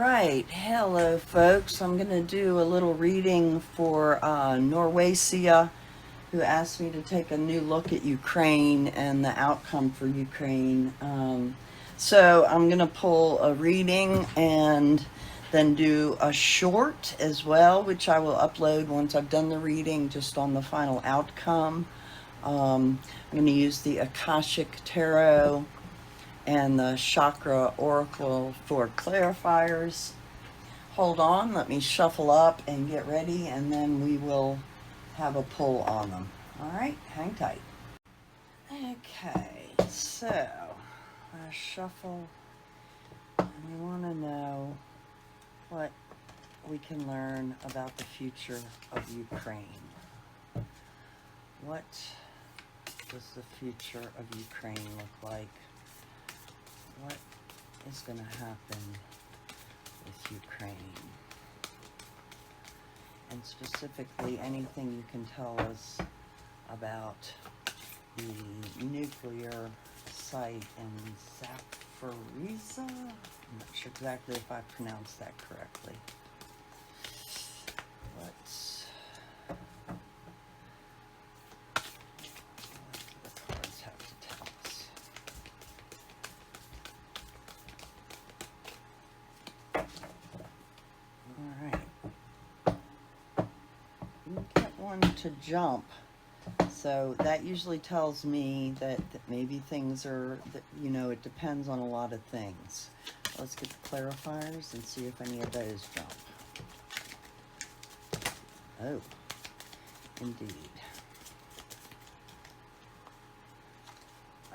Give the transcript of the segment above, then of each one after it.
right, hello folks. I'm going to do a little reading for Norwecia, who asked me to take a new look at Ukraine and the outcome for Ukraine. So I'm going to pull a reading and then do a short as well, which I will upload once I've done the reading, just on the final outcome. I'm going to use the Akashic Tarot and the Chakra Oracle for clarifiers. Hold on, let me shuffle up and get ready, and then we will have a pull on them. All right, hang tight. Okay, so I shuffle, and we want to know what we can learn about the future of Ukraine. What does the future of Ukraine look like? What is going to happen with Ukraine? And specifically, anything you can tell us about the nuclear site in Zaporizhzhia? I'm not sure exactly if I pronounced that correctly. What do the cards have to tell us? All right. You get one to jump. So that usually tells me that maybe things are, it depends on a lot of things. Let's get the clarifiers and see if any of those jump. Oh, indeed.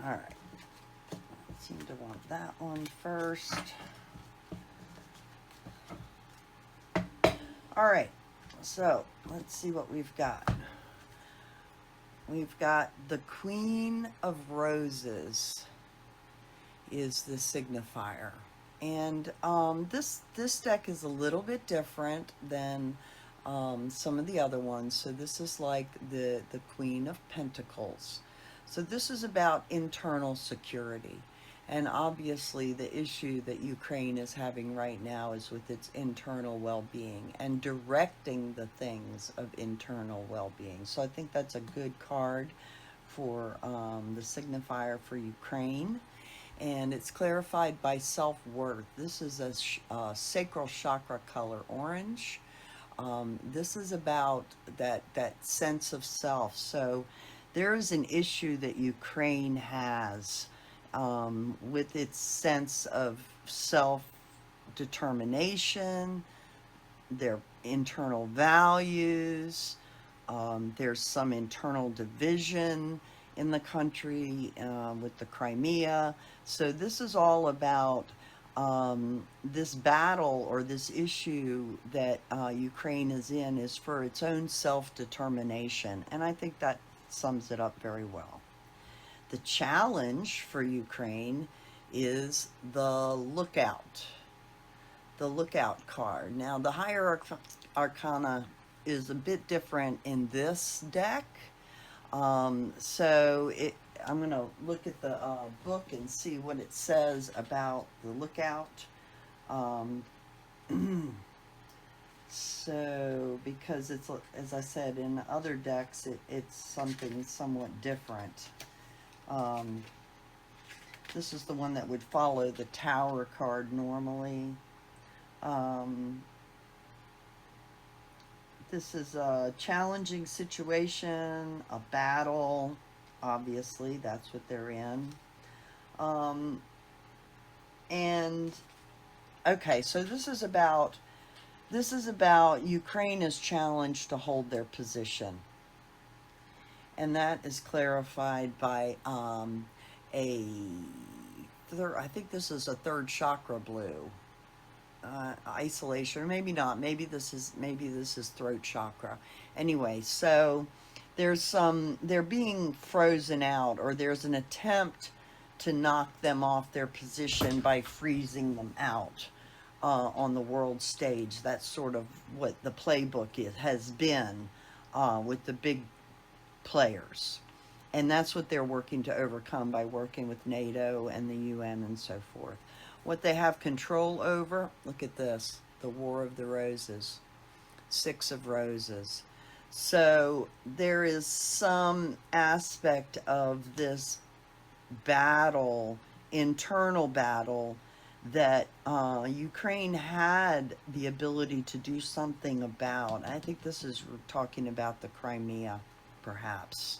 All right. I seem to want that one first. All right. So let's see what we've got. We've got the Queen of Roses is the signifier. And this deck is a little bit different than some of the other ones. So this is like the Queen of Pentacles. So this is about internal security. And obviously the issue that Ukraine is having right now is with its internal well-being and directing the things of internal well-being. So I think that's a good card for the signifier for Ukraine. And it's clarified by self-worth. This is a sacral chakra color orange. This is about that sense of self. So there is an issue that Ukraine has with its sense of self-determination, their internal values. There's some internal division in the country with the Crimea. So this is all about this battle or this issue that Ukraine is in is for its own self-determination. And I think that sums it up very well. The challenge for Ukraine is the Lookout card. Now, the Higher Arcana is a bit different in this deck. I'm going to look at the book and see what it says about the Lookout. So, because it's, as I said, in other decks, it's something somewhat different. This is the one that would follow the Tower card normally. This is a challenging situation, a battle. Obviously, that's what they're in. And okay, so this is about Ukraine is challenged to hold their position. And that is clarified by I think this is a third chakra blue. Isolation, or maybe not. Maybe this is throat chakra. Anyway, so they're being frozen out, or there's an attempt to knock them off their position by freezing them out on the world stage. That's sort of what the playbook has been with the big players. And that's what they're working to overcome by working with NATO and the UN and so forth. What they have control over, look at this, the War of the Roses, 6 of Roses. So there is some aspect of this battle, internal battle, that Ukraine had the ability to do something about. I think this is talking about the Crimea, perhaps.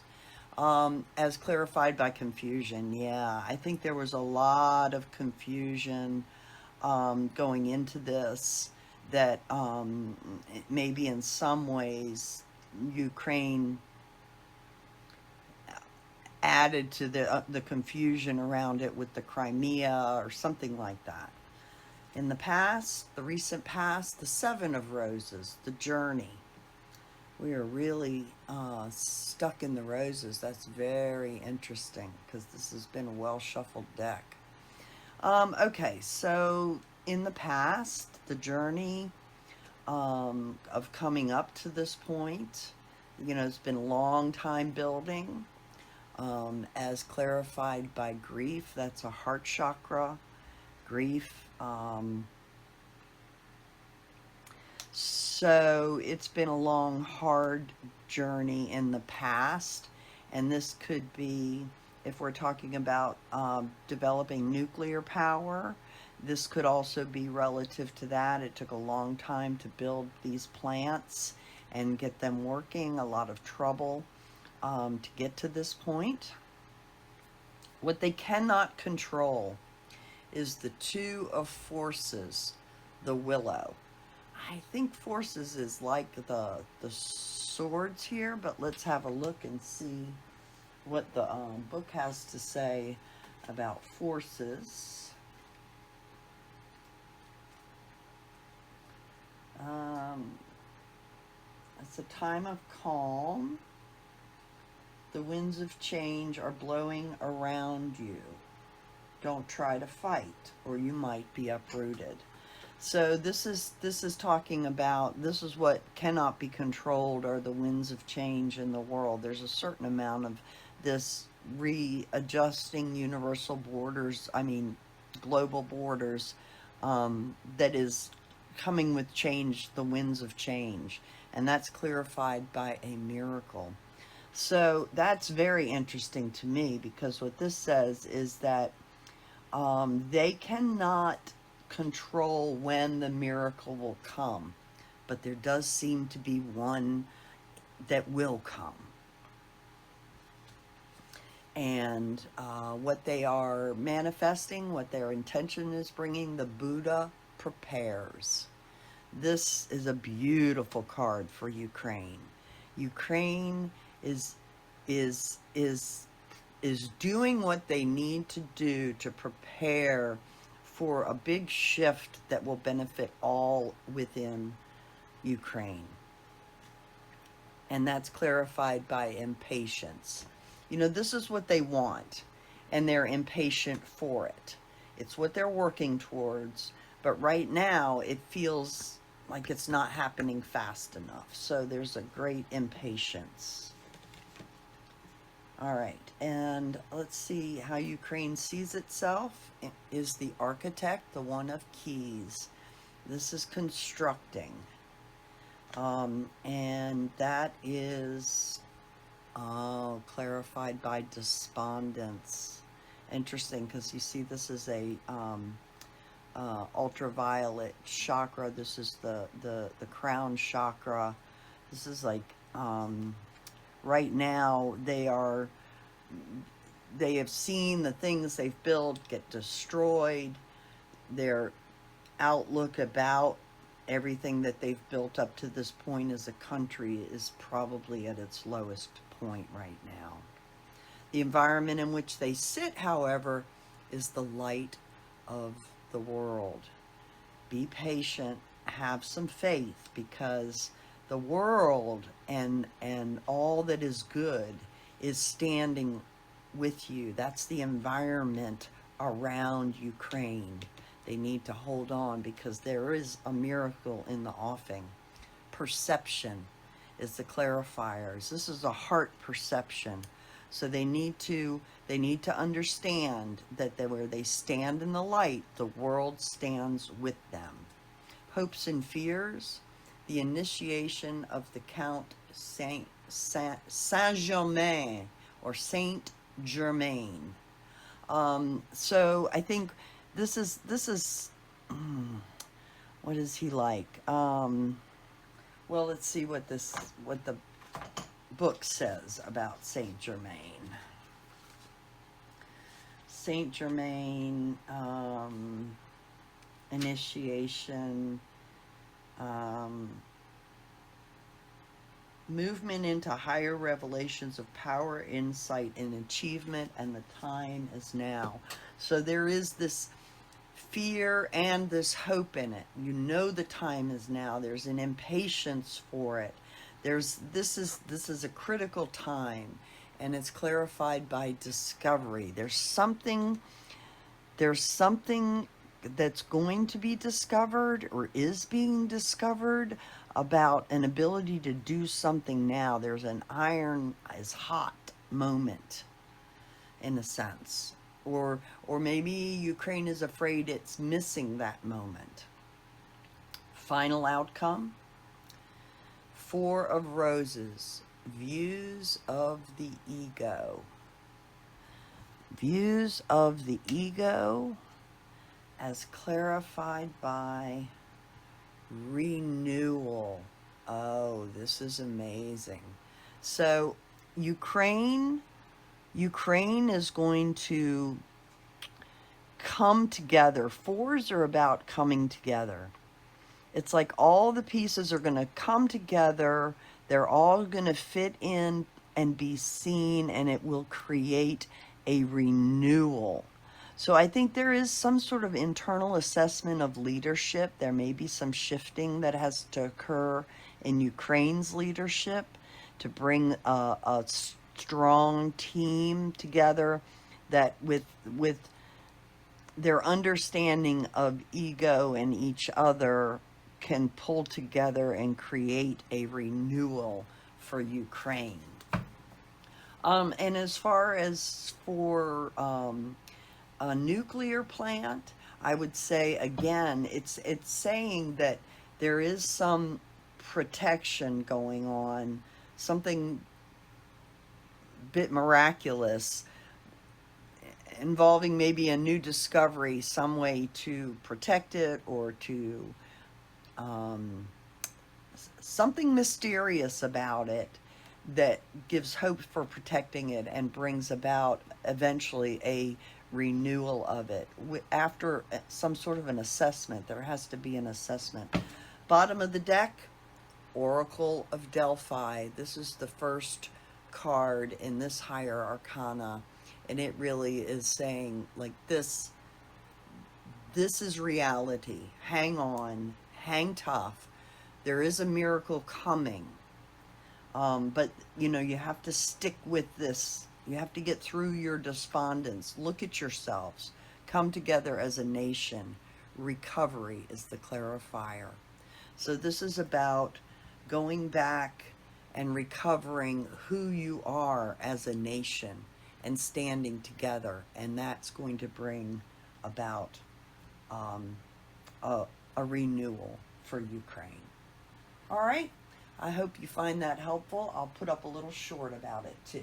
As clarified by confusion, yeah, I think there was a lot of confusion going into this, that maybe in some ways Ukraine added to the confusion around it with the Crimea or something like that. In the past, the recent past, the 7 of Roses, the journey. We are really stuck in the roses. That's very interesting because this has been a well shuffled deck. Okay, so in the past, the journey of coming up to this point, it's been a long time building. As clarified by grief, that's a heart chakra. Grief. So it's been a long, hard journey in the past, and this could be, if we're talking about developing nuclear power, this could also be relative to that. It took a long time to build these plants and get them working, a lot of trouble to get to this point. What they cannot control is the 2 of Forces, the Willow. I think Forces is like the swords here, but let's have a look and see what the book has to say about Forces. It's a time of calm. The winds of change are blowing around you. Don't try to fight, or you might be uprooted. So this is talking about, this is what cannot be controlled, are the winds of change in the world. There's a certain amount of this readjusting universal borders, global borders, that is coming with change, the winds of change. And that's clarified by a miracle. So that's very interesting to me, because what this says is that they cannot control when the miracle will come, but there does seem to be one that will come. And what they are manifesting, what their intention is bringing, the Buddha prepares. This is a beautiful card for Ukraine. Ukraine is doing what they need to do to prepare for a big shift that will benefit all within Ukraine. And that's clarified by impatience. This is what they want, and they're impatient for it. It's what they're working towards, but right now it feels like it's not happening fast enough. So there's a great impatience. All right, and let's see how Ukraine sees itself. It is the architect, the 1 of keys. This is constructing. And that is clarified by despondence. Interesting, because you see this is a ultraviolet chakra. This is the crown chakra. This is like right now they have seen the things they've built get destroyed. Their outlook about everything that they've built up to this point as a country is probably at its lowest point right now. The environment in which they sit, however, is the light of the world. Be patient, have some faith, because the world and all that is good is standing with you. That's the environment around Ukraine. They need to hold on, because there is a miracle in the offing. Perception is the clarifiers. This is a heart perception. So they need to understand that where they stand in the light, the world stands with them. Hopes and fears, the initiation of the Count Saint-Germain or Saint Germain. So I think this is what is he like? Well, let's see what the book says about Saint Germain. Saint Germain, initiation, movement into higher revelations of power, insight, and achievement, and the time is now. So there is this fear and this hope in it. You know the time is now. There's an impatience for it. This is a critical time, and it's clarified by discovery. There's something that's going to be discovered or is being discovered about an ability to do something now. There's an iron is hot moment, in a sense. Or maybe Ukraine is afraid it's missing that moment. Final outcome, Four of Roses, views of the ego. Views of the ego as clarified by renewal. Oh, this is amazing. So Ukraine is going to come together. Fours are about coming together. It's like all the pieces are going to come together. They're all going to fit in and be seen, and it will create a renewal. So I think there is some sort of internal assessment of leadership. There may be some shifting that has to occur in Ukraine's leadership to bring a strong team together that with their understanding of ego and each other can pull together and create a renewal for Ukraine. And as far as for a nuclear plant, I would say again, it's saying that there is some protection going on, something bit miraculous involving maybe a new discovery, some way to protect it or to something mysterious about it that gives hope for protecting it and brings about eventually a renewal of it. After some sort of an assessment, there has to be an assessment. Bottom of the deck, Oracle of Delphi. This is the first card in this higher arcana, and it really is saying like this is reality. Hang on, hang tough. There is a miracle coming. But you know, you have to stick with this. You have to get through your despondence. Look at yourselves. Come together as a nation. Recovery is the clarifier. So this is about going back and recovering who you are as a nation and standing together. And that's going to bring about a renewal for Ukraine. All right. I hope you find that helpful. I'll put up a little short about it too.